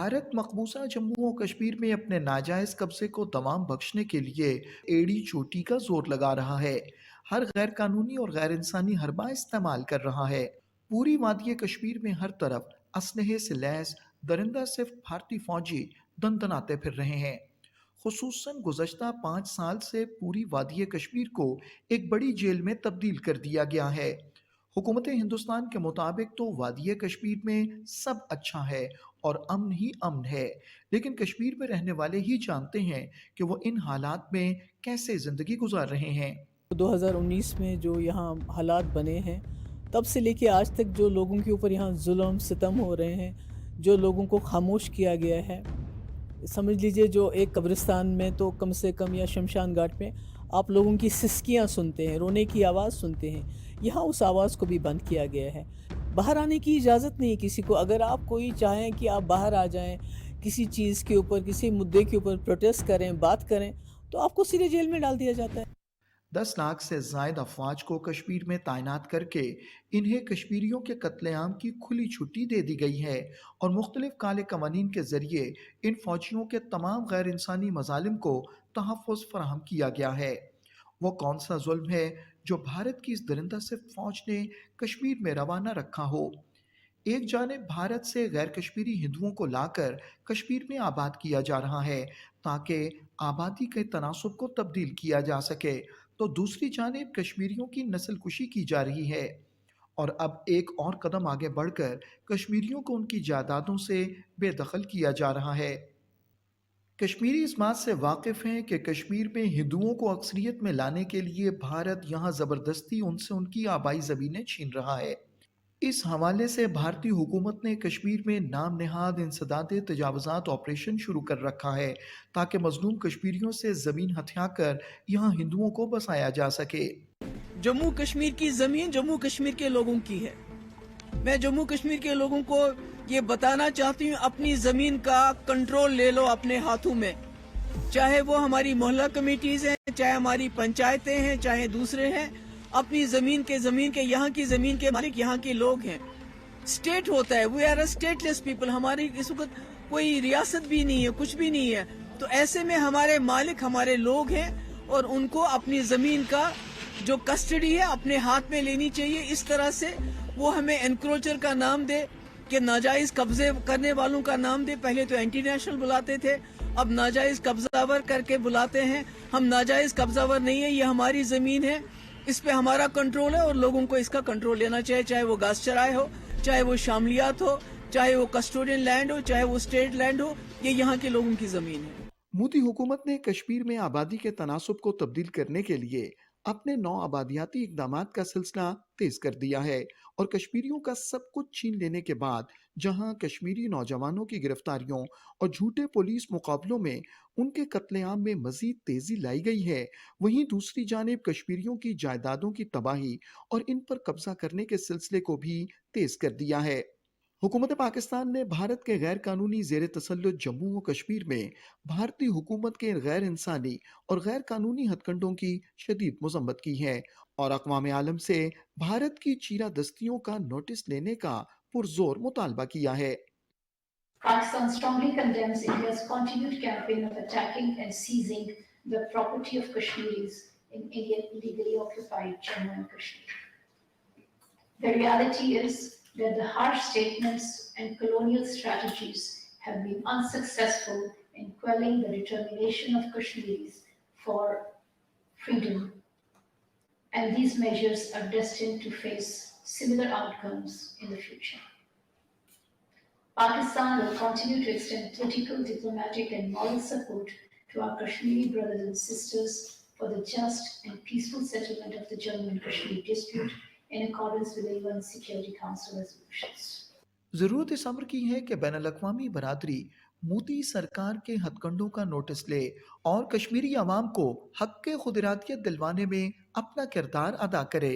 भारत मकबूजा जम्मू और कश्मीर में अपने नाजायज कब्जे को तमाम बख्शने के लिए एड़ी चोटी का जोर लगा रहा है। हर गैर कानूनी और गैर इंसानी हरबा इस्तेमाल कर रहा है। पूरी वादी कश्मीर में हर तरफ असलहे से लैस दरिंदा सिर्फ भारतीय फौजी दनदनाते फिर रहे हैं। खुसूसन गुज़श्ता 5 साल से पूरी वादी कश्मीर को एक बड़ी जेल में तब्दील कर दिया गया है। हुकूमत हिंदुस्तान के मुताबिक तो वादी कश्मीर में सब अच्छा है और अमन ही अमन है, लेकिन कश्मीर में रहने वाले ही जानते हैं कि वो इन हालात में कैसे ज़िंदगी गुजार रहे हैं। 2019 में जो यहाँ हालात बने हैं, तब से लेके आज तक जो लोगों के ऊपर यहाँ जुल्म सितम हो रहे हैं, जो लोगों को खामोश किया गया है, समझ लीजिए जो एक कब्रिस्तान में तो कम से कम या शमशान घाट में आप लोगों की सिसकियाँ सुनते हैं, रोने की आवाज़ सुनते हैं, यहाँ उस आवाज़ को भी बंद किया गया है। बाहर आने की इजाज़त नहीं है किसी को। अगर आप कोई चाहें कि आप बाहर आ जाएं, किसी चीज़ के ऊपर, किसी मुद्दे के ऊपर प्रोटेस्ट करें, बात करें, तो आपको सीधे जेल में डाल दिया जाता है। 10 लाख से जायद अफवाज को कश्मीर में तैनात करके इन्हें कश्मीरियों के कत्लेआम की खुली छुट्टी दे दी गई है और मुख्तलिफ काले कवानीन के जरिए इन फौजियों के तमाम गैर इंसानी मजालिम को तहफ़्फ़ुज़ फराहम किया गया है। वो कौन सा जुल्म है जो भारत की इस दरिंदा सिर्फ फौज ने कश्मीर में रवाना रखा हो? एक जानिब भारत से गैर कश्मीरी हिंदुओं को लाकर कश्मीर में आबाद किया जा रहा है ताकि आबादी के तनासब को तब्दील किया जा सके, तो दूसरी जानिब कश्मीरियों की नस्ल कुशी की जा रही है और अब एक और कदम आगे बढ़कर कश्मीरियों को उनकी जायदादों से बेदखल किया जा रहा है। कश्मीरी इस बात से वाकिफ़ हैं कि कश्मीर में हिंदुओं को अक्सरियत में लाने के लिए भारत यहाँ ज़बरदस्ती उनसे उनकी आबाई ज़मीनें छीन रहा है। इस हवाले से भारतीय हुकूमत ने कश्मीर में नाम नेहाद इंसदाद तजावज़ात ऑपरेशन शुरू कर रखा है ताकि मजलूम कश्मीरियों से ज़मीन हथिया कर यहाँ हिंदुओं को बसाया जा सके। जम्मू कश्मीर की ज़मीन जम्मू कश्मीर के लोगों की है। मैं जम्मू कश्मीर के लोगों को ये बताना चाहती हूँ, अपनी ज़मीन का कंट्रोल ले लो अपने हाथों में। चाहे वो हमारी मोहल्ला कमेटीज़ हैं, चाहे हमारी पंचायतें हैं, चाहे दूसरे हैं, अपनी ज़मीन के यहाँ की ज़मीन के मालिक यहाँ के लोग हैं। स्टेट होता है, we are a stateless people. हमारी इस वक्त कोई रियासत भी नहीं है, कुछ भी नहीं है। तो ऐसे में हमारे मालिक हमारे लोग हैं और उनको अपनी ज़मीन का जो कस्टडी है अपने हाथ में लेनी चाहिए। इस तरह से वो हमें एनक्रोचर का नाम दे, कि नाजायज कब्जे करने वालों का नाम दे। पहले तो एंटी नेशनल बुलाते थे, अब नाजायज कब्जावर करके बुलाते हैं। हम नाजायज कब्जावर नहीं है, ये हमारी ज़मीन है, इस पे हमारा कंट्रोल है और लोगों को इसका कंट्रोल लेना चाहिए। चाहे वो घास चराए हो, चाहे वो शामलियात हो, चाहे वो कस्टोडियन लैंड हो, चाहे वो स्टेट लैंड हो, ये यहाँ के लोगों की ज़मीन है। मोदी हुकूमत ने कश्मीर में आबादी के तनासब को तब्दील करने के लिए अपने नौ आबादियाती इकदाम का सिलसिला तेज कर दिया है और कश्मीरियों का सब कुछ छीन लेने के बाद जहां कश्मीरी नौजवानों की गिरफ्तारियों और झूठे पुलिस मुकाबलों में उनके कत्लेआम में मजीद तेजी लाई गई है, वहीं दूसरी जानिब कश्मीरियों की जायदादों की तबाही और इन पर कब्जा करने के सिलसिले को भी तेज कर दिया है। हुकूमत पाकिस्तान ने भारत के गैर कानूनी जेर तसल्लुत जम्मू व कश्मीर में भारतीय हुकूमत के गैर इंसानी और गैर कानूनी हथकंडों की शदीद मजम्मत की है और अक़वाम आलम से भारत की चीरा दस्तियों का नोटिस लेने का पुरजोर मुतालबा किया है। Pakistan strongly condemns India's continued campaign of attacking and seizing the property of Kashmiris in Indian illegally occupied Jammu and Kashmir. The reality is that the harsh statements and colonial strategies have been unsuccessful in quelling the determination of Kashmiris for freedom, and these measures are destined to face similar outcomes in the future. Pakistan will continue to extend political, diplomatic, and moral support to our Kashmiri brothers and sisters for the just and peaceful settlement of the Jammu and Kashmir dispute in accordance with the UN Security Council resolutions. ज़रूरत इस अमर की है कि बैनुल-अक़वामी बरादरी मोदी सरकार के हथकंडों का notice ले और कश्मीरी अवाम को हक़ खुद इरादियत दिलवाने में अपना किरदार अदा करे।